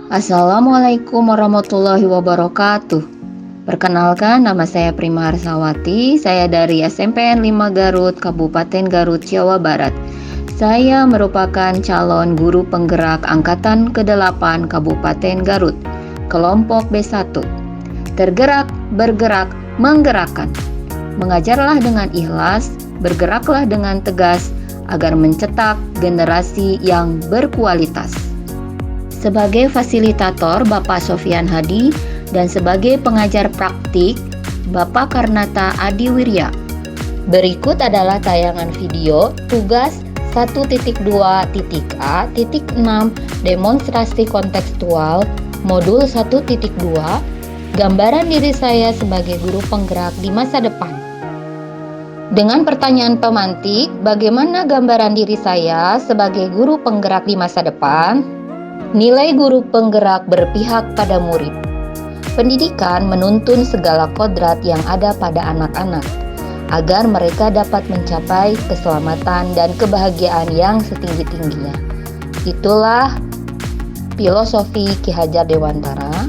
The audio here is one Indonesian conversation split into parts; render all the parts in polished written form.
Assalamualaikum warahmatullahi wabarakatuh. Perkenalkan, nama saya Prima Harsawati. Saya dari SMPN 5 Garut, Kabupaten Garut, Jawa Barat. Saya merupakan calon guru penggerak Angkatan ke-8 Kabupaten Garut, kelompok B1. Tergerak, bergerak, menggerakkan. Mengajarlah dengan ikhlas, bergeraklah dengan tegas, agar mencetak generasi yang berkualitas. Sebagai fasilitator Bapak Sofian Hadi dan sebagai pengajar praktik Bapak Karnata Adiwirya. Berikut adalah tayangan video tugas 1.2.A.6 demonstrasi kontekstual modul 1.2 gambaran diri saya sebagai guru penggerak di masa depan. Dengan pertanyaan pemantik, bagaimana gambaran diri saya sebagai guru penggerak di masa depan? Nilai guru penggerak berpihak pada murid. Pendidikan menuntun segala kodrat yang ada pada anak-anak, agar mereka dapat mencapai keselamatan dan kebahagiaan yang setinggi-tingginya. Itulah filosofi Ki Hajar Dewantara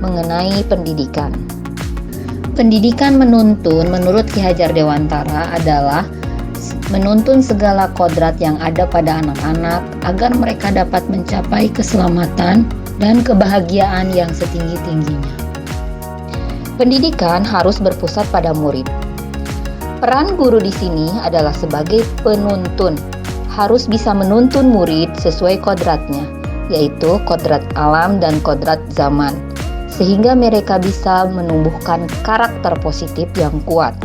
mengenai pendidikan. Pendidikan menuntun menurut Ki Hajar Dewantara adalah menuntun segala kodrat yang ada pada anak-anak agar mereka dapat mencapai keselamatan dan kebahagiaan yang setinggi-tingginya. Pendidikan harus berpusat pada murid. Peran guru di sini adalah sebagai penuntun, harus bisa menuntun murid sesuai kodratnya, yaitu kodrat alam dan kodrat zaman, sehingga mereka bisa menumbuhkan karakter positif yang kuat.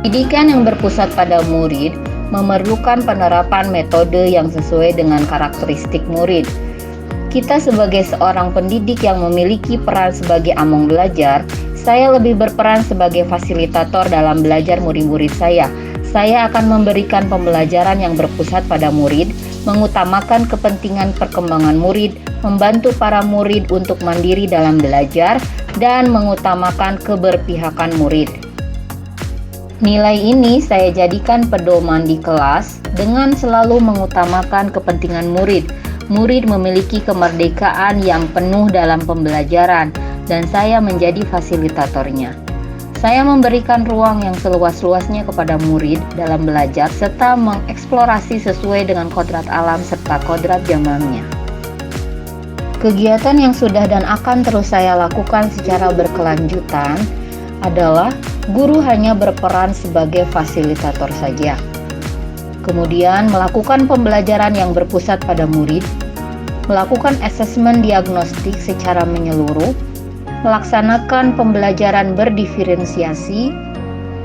Pendidikan yang berpusat pada murid memerlukan penerapan metode yang sesuai dengan karakteristik murid. Kita sebagai seorang pendidik yang memiliki peran sebagai among belajar, saya lebih berperan sebagai fasilitator dalam belajar murid-murid saya. Saya akan memberikan pembelajaran yang berpusat pada murid, mengutamakan kepentingan perkembangan murid, membantu para murid untuk mandiri dalam belajar, dan mengutamakan keberpihakan murid. Nilai ini saya jadikan pedoman di kelas dengan selalu mengutamakan kepentingan murid. Murid memiliki kemerdekaan yang penuh dalam pembelajaran dan saya menjadi fasilitatornya. Saya memberikan ruang yang seluas-luasnya kepada murid dalam belajar serta mengeksplorasi sesuai dengan kodrat alam serta kodrat zamannya. Kegiatan yang sudah dan akan terus saya lakukan secara berkelanjutan adalah guru hanya berperan sebagai fasilitator saja. Kemudian melakukan pembelajaran yang berpusat pada murid, melakukan asesmen diagnostik secara menyeluruh, melaksanakan pembelajaran berdiferensiasi,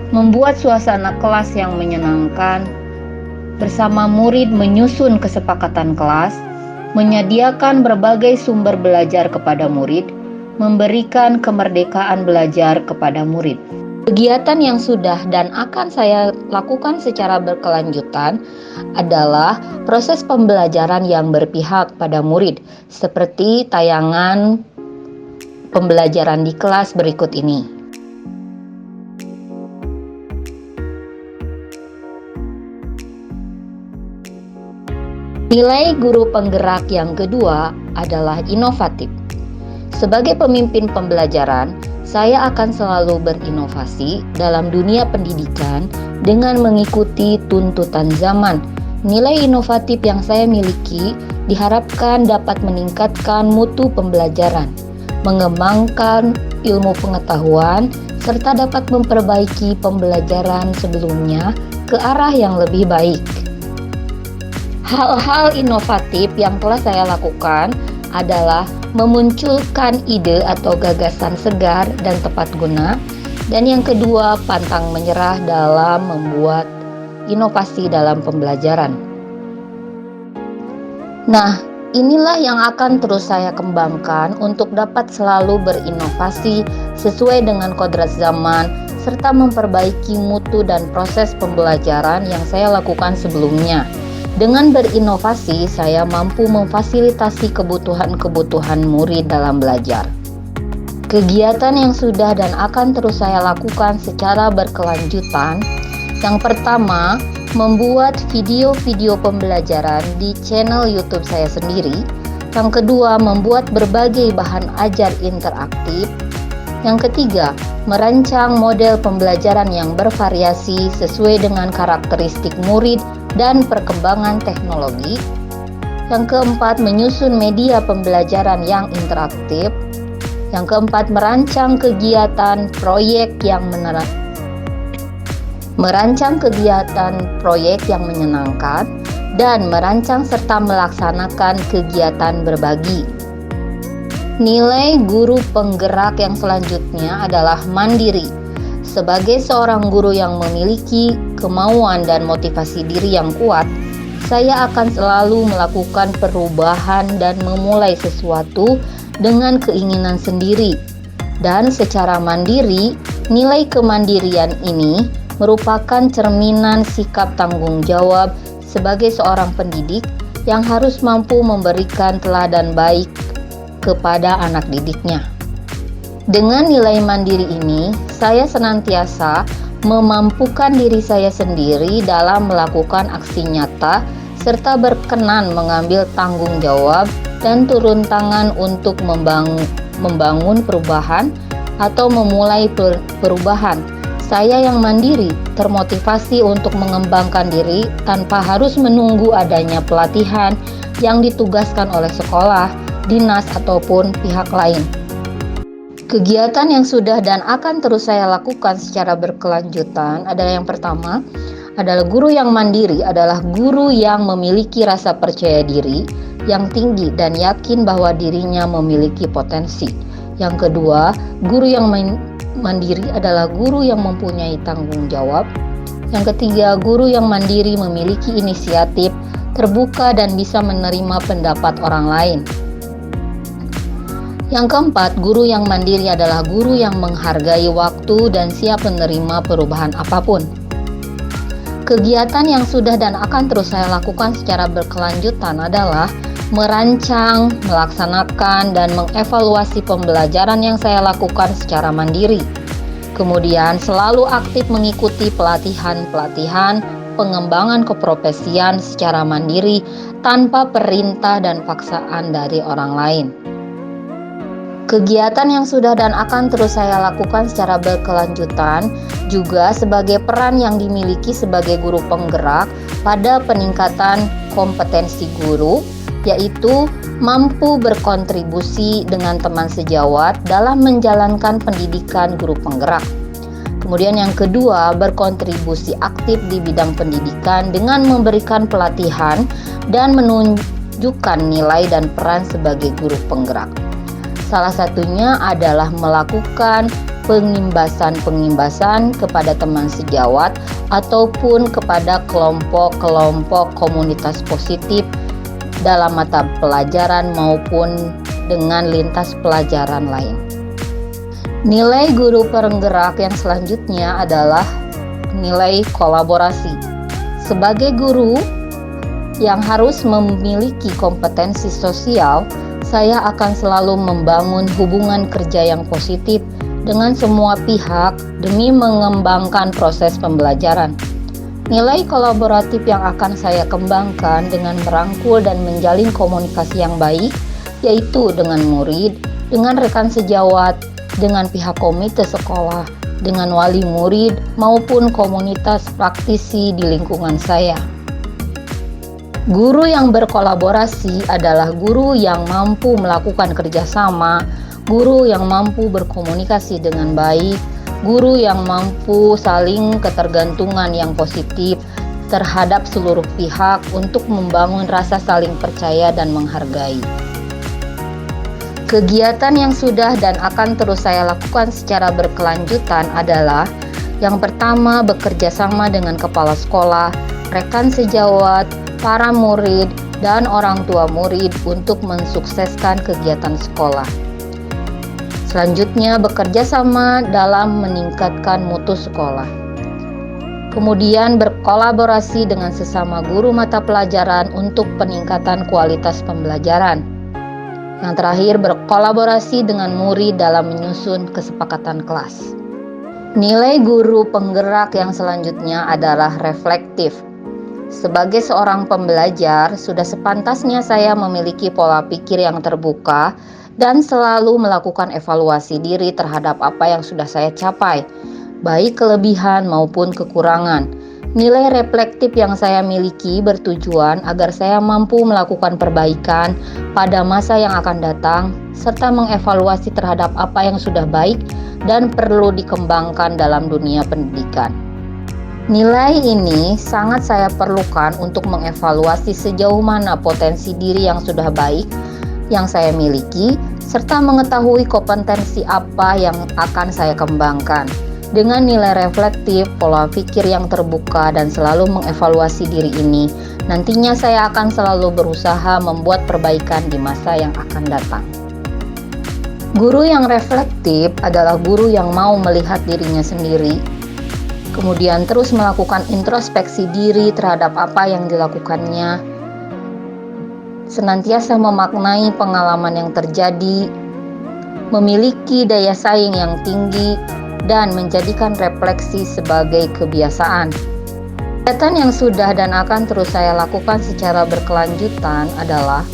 membuat suasana kelas yang menyenangkan, bersama murid menyusun kesepakatan kelas, menyediakan berbagai sumber belajar kepada murid, memberikan kemerdekaan belajar kepada murid. Kegiatan yang sudah dan akan saya lakukan secara berkelanjutan adalah proses pembelajaran yang berpihak pada murid, seperti tayangan pembelajaran di kelas berikut ini. Nilai guru penggerak yang kedua adalah inovatif. Sebagai pemimpin pembelajaran, saya akan selalu berinovasi dalam dunia pendidikan dengan mengikuti tuntutan zaman. Nilai inovatif yang saya miliki diharapkan dapat meningkatkan mutu pembelajaran, mengembangkan ilmu pengetahuan, serta dapat memperbaiki pembelajaran sebelumnya ke arah yang lebih baik. Hal-hal inovatif yang telah saya lakukan adalah memunculkan ide atau gagasan segar dan tepat guna, dan yang kedua, pantang menyerah dalam membuat inovasi dalam pembelajaran. Nah, inilah yang akan terus saya kembangkan untuk dapat selalu berinovasi sesuai dengan kodrat zaman serta memperbaiki mutu dan proses pembelajaran yang saya lakukan sebelumnya. Dengan berinovasi, saya mampu memfasilitasi kebutuhan-kebutuhan murid dalam belajar. Kegiatan yang sudah dan akan terus saya lakukan secara berkelanjutan, yang pertama, membuat video-video pembelajaran di channel YouTube saya sendiri, Yang kedua, membuat berbagai bahan ajar interaktif. Yang ketiga, merancang model pembelajaran yang bervariasi sesuai dengan karakteristik murid dan perkembangan teknologi. Yang keempat, menyusun media pembelajaran yang interaktif. Yang keempat, merancang kegiatan proyek yang menyenangkan dan merancang serta melaksanakan kegiatan berbagi. Nilai guru penggerak yang selanjutnya adalah mandiri. Sebagai seorang guru yang memiliki kemauan dan motivasi diri yang kuat, saya akan selalu melakukan perubahan dan memulai sesuatu dengan keinginan sendiri. Dan secara mandiri, nilai kemandirian ini merupakan cerminan sikap tanggung jawab sebagai seorang pendidik yang harus mampu memberikan teladan baik kepada anak didiknya. Dengan nilai mandiri ini, saya senantiasa memampukan diri saya sendiri dalam melakukan aksi nyata serta berkenan mengambil tanggung jawab dan turun tangan untuk membangun perubahan atau memulai perubahan. Saya yang mandiri termotivasi untuk mengembangkan diri tanpa harus menunggu adanya pelatihan yang ditugaskan oleh sekolah, dinas, ataupun pihak lain. Kegiatan yang sudah dan akan terus saya lakukan secara berkelanjutan adalah yang pertama, adalah guru yang mandiri adalah guru yang memiliki rasa percaya diri yang tinggi dan yakin bahwa dirinya memiliki potensi. Yang kedua, guru yang mandiri adalah guru yang mempunyai tanggung jawab. Yang ketiga, guru yang mandiri memiliki inisiatif, terbuka dan bisa menerima pendapat orang lain. Yang keempat, guru yang mandiri adalah guru yang menghargai waktu dan siap menerima perubahan apapun. Kegiatan yang sudah dan akan terus saya lakukan secara berkelanjutan adalah merancang, melaksanakan, dan mengevaluasi pembelajaran yang saya lakukan secara mandiri. Kemudian selalu aktif mengikuti pelatihan-pelatihan pengembangan keprofesian secara mandiri tanpa perintah dan paksaan dari orang lain. Kegiatan yang sudah dan akan terus saya lakukan secara berkelanjutan juga sebagai peran yang dimiliki sebagai guru penggerak pada peningkatan kompetensi guru, yaitu mampu berkontribusi dengan teman sejawat dalam menjalankan pendidikan guru penggerak. Kemudian yang kedua, berkontribusi aktif di bidang pendidikan dengan memberikan pelatihan dan menunjukkan nilai dan peran sebagai guru penggerak. Salah satunya adalah melakukan pengimbasan kepada teman sejawat ataupun kepada kelompok-kelompok komunitas positif dalam mata pelajaran maupun dengan lintas pelajaran lain. Nilai guru penggerak yang selanjutnya adalah nilai kolaborasi. Sebagai guru yang harus memiliki kompetensi sosial, saya akan selalu membangun hubungan kerja yang positif dengan semua pihak demi mengembangkan proses pembelajaran. Nilai kolaboratif yang akan saya kembangkan dengan merangkul dan menjalin komunikasi yang baik, yaitu dengan murid, dengan rekan sejawat, dengan pihak komite sekolah, dengan wali murid, maupun komunitas praktisi di lingkungan saya. Guru yang berkolaborasi adalah guru yang mampu melakukan kerjasama, guru yang mampu berkomunikasi dengan baik, guru yang mampu saling ketergantungan yang positif terhadap seluruh pihak untuk membangun rasa saling percaya dan menghargai. Kegiatan yang sudah dan akan terus saya lakukan secara berkelanjutan adalah yang pertama, bekerja sama dengan kepala sekolah, rekan sejawat, para murid, dan orang tua murid untuk mensukseskan kegiatan sekolah. Selanjutnya, bekerja sama dalam meningkatkan mutu sekolah. Kemudian, berkolaborasi dengan sesama guru mata pelajaran untuk peningkatan kualitas pembelajaran. Yang terakhir, berkolaborasi dengan murid dalam menyusun kesepakatan kelas. Nilai guru penggerak yang selanjutnya adalah reflektif. Sebagai seorang pembelajar, sudah sepantasnya saya memiliki pola pikir yang terbuka dan selalu melakukan evaluasi diri terhadap apa yang sudah saya capai, baik kelebihan maupun kekurangan. Nilai reflektif yang saya miliki bertujuan agar saya mampu melakukan perbaikan pada masa yang akan datang, serta mengevaluasi terhadap apa yang sudah baik dan perlu dikembangkan dalam dunia pendidikan. Nilai ini sangat saya perlukan untuk mengevaluasi sejauh mana potensi diri yang sudah baik yang saya miliki, serta mengetahui kompetensi apa yang akan saya kembangkan. Dengan nilai reflektif, pola pikir yang terbuka, dan selalu mengevaluasi diri ini, nantinya saya akan selalu berusaha membuat perbaikan di masa yang akan datang. Guru yang reflektif adalah guru yang mau melihat dirinya sendiri, kemudian terus melakukan introspeksi diri terhadap apa yang dilakukannya, senantiasa memaknai pengalaman yang terjadi, memiliki daya saing yang tinggi, dan menjadikan refleksi sebagai kebiasaan. Kegiatan yang sudah dan akan terus saya lakukan secara berkelanjutan adalah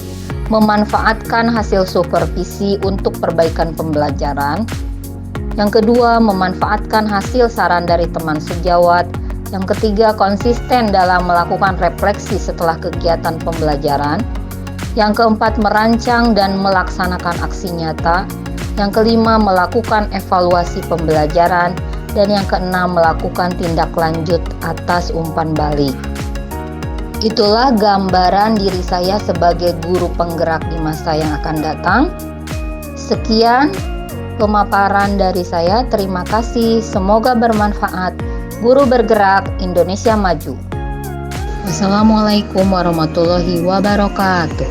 memanfaatkan hasil supervisi untuk perbaikan pembelajaran. Yang kedua, memanfaatkan hasil saran dari teman sejawat. Yang ketiga, konsisten dalam melakukan refleksi setelah kegiatan pembelajaran. Yang keempat, merancang dan melaksanakan aksi nyata. Yang kelima, melakukan evaluasi pembelajaran. Dan yang keenam, melakukan tindak lanjut atas umpan balik. Itulah gambaran diri saya sebagai guru penggerak di masa yang akan datang. Sekian pemaparan dari saya. Terima kasih, semoga bermanfaat. Guru bergerak, Indonesia maju. Wassalamualaikum warahmatullahi wabarakatuh.